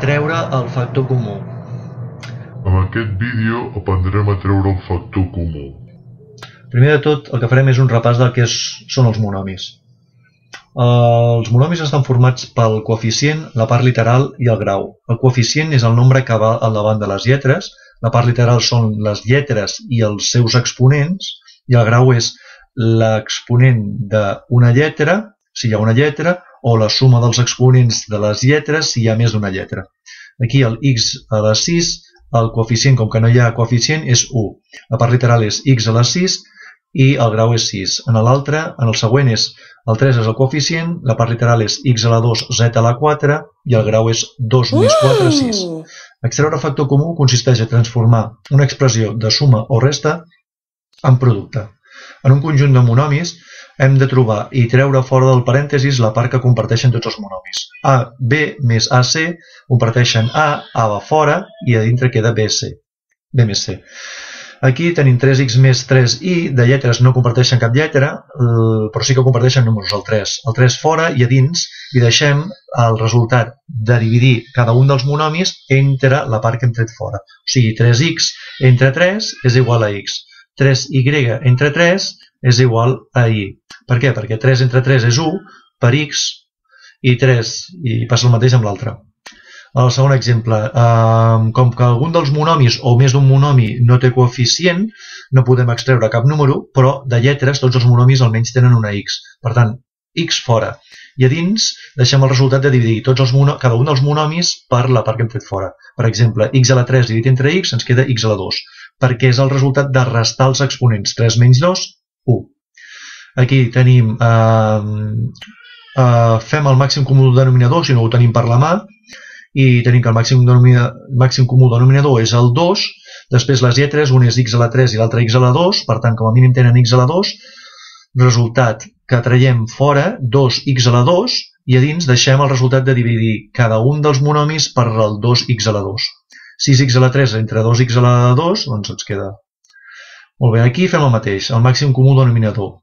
Treure el factor comú. En aquest vídeo aprendrem a treure el factor comú. Primer de tot, el que farem és un repàs del que són els monomis. Els monomis estan formats pel coeficient, la part literal i el grau. El coeficient és el nombre que va al davant de les lletres, la part literal són les lletres i els seus exponents, i el grau és l'exponent d'una lletra, si hi ha una lletra, o la suma dels exponents de les lletres si hi ha més d'una lletra. Aquí el x a la 6, el coeficient, com que no hi ha coeficient, és 1. La part literal és x a la 6 i el grau és 6. En l'altre, en el següent, el 3 és el coeficient, la part literal és x a la 2, z a la 4 i el grau és 2 més 4, 6. Extreure factor comú consisteix a transformar una expressió de suma o resta en producte. En un conjunt de monomis hem de trobar i treure fora del parèntesis la part que comparteixen tots els monomis. A, B més AC comparteixen A va fora i a dintre queda BC. B més C. Aquí tenim 3x més 3i, de lletres no comparteixen cap lletra, però sí que comparteixen números, el 3. El 3 fora i a dins hi deixem el resultat de dividir cada un dels monomis entre la part que hem tret fora. O sigui, 3x entre 3 és igual a x. 3y entre 3 és igual a y. Per què? Perquè 3 entre 3 és 1 per x i 3, i passa el mateix amb l'altre. El segon exemple, com que algun dels monomis o més d'un monomi no té coeficient, no podem extreure cap número, però de lletres tots els monomis almenys tenen una x. Per tant, x fora. I a dins deixem el resultat de dividir cada un dels monomis per la part que hem tret fora. Per exemple, x a la 3 dividit entre x ens queda x a la 2, perquè és el resultat de restar els exponents. 3 menys 2, 1. Aquí tenim, fem el màxim comú denominador, si no ho tenim per la mà, i tenim que el màxim comú denominador és el 2, després les lletres, un és x a la 3 i l'altre x a la 2, per tant, com a mínim tenen x a la 2, resultat que traiem fora 2x a la 2 i a dins deixem el resultat de dividir cada un dels monomis per el 2x a la 2. 6x a la 3 entre 2x a la 2, doncs ens queda. Molt bé, aquí fem el mateix, el màxim comú denominador.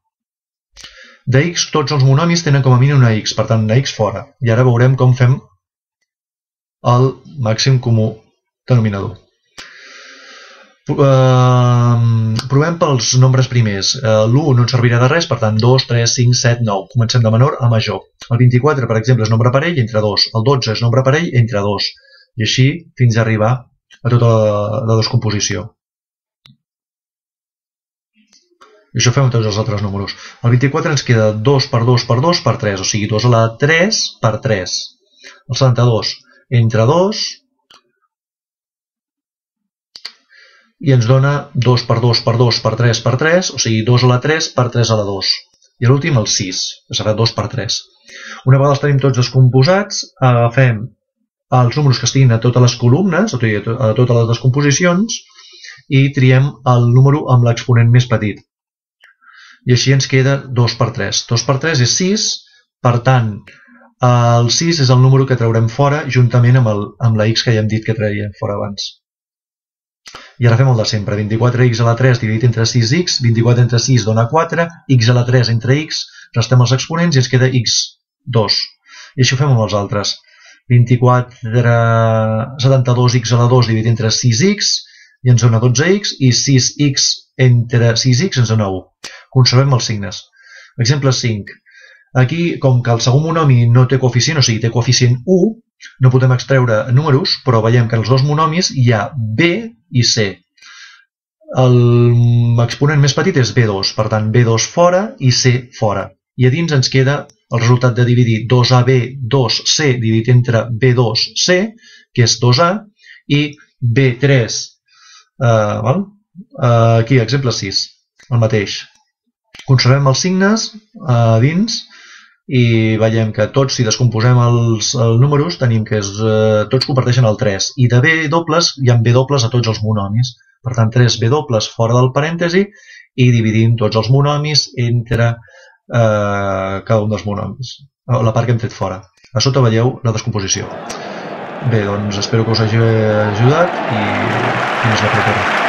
De x tots els monomis tenen com a mínim una x, per tant, una x fora. I ara veurem com fem el màxim comú denominador. Provem pels nombres primers. L'1 no ens servirà de res, per tant 2, 3, 5, 7, 9. Comencem de menor a major. El 24, per exemple, és nombre parell entre 2. El 12 és nombre parell entre 2. I així fins a arribar a tota la descomposició. I això fem amb tots els altres números. El 24 ens queda 2 per 2 per 2 per 3, o sigui 2 a la 3 per 3. El 72 entre 2 i ens dona 2 per 2 per 2 per 3 per 3, o sigui 2 a la 3 per 3 a la 2. I l'últim el 6, que serà 2 per 3. Una vegada els tenim tots descomposats, agafem els números que estiguin a totes les columnes, a totes les descomposicions, i triem el número amb l'exponent més petit. I així ens queda 2 per 3. 2 per 3 és 6, per tant, el 6 és el número que traurem fora juntament amb la x que ja hem dit que traiem fora abans. I ara fem el de sempre. 24x a la 3 dividit entre 6x, 24 entre 6 dona 4, x a la 3 entre x, restem els exponents i ens queda x2. I això ho fem amb els altres. 72x a la 2 dividit entre 6x i ens dona 12x i 6x entre 6x ens dona 1. Conservem els signes. Exemple 5. Aquí, com que el segon monomi no té coeficient, o sigui, té coeficient 1, no podem extreure números, però veiem que en els dos monomis hi ha B i C. L'exponent més petit és B2, per tant, B2 fora i C fora. I a dins ens queda el resultat de dividir 2AB, 2C dividit entre B2C, que és 2A, i B3. Aquí, exemple 6, el mateix. Conservem els signes a dins i veiem que tots, si descomposem els números, tenim que tots comparteixen el 3. I de B dobles, hi ha B dobles a tots els monomis. Per tant, 3 B dobles fora del parèntesi i dividim tots els monomis entre cada un dels monomis, la part que hem tret fora. A sota veieu la descomposició. Bé, doncs espero que us hagi ajudat i fins la propera.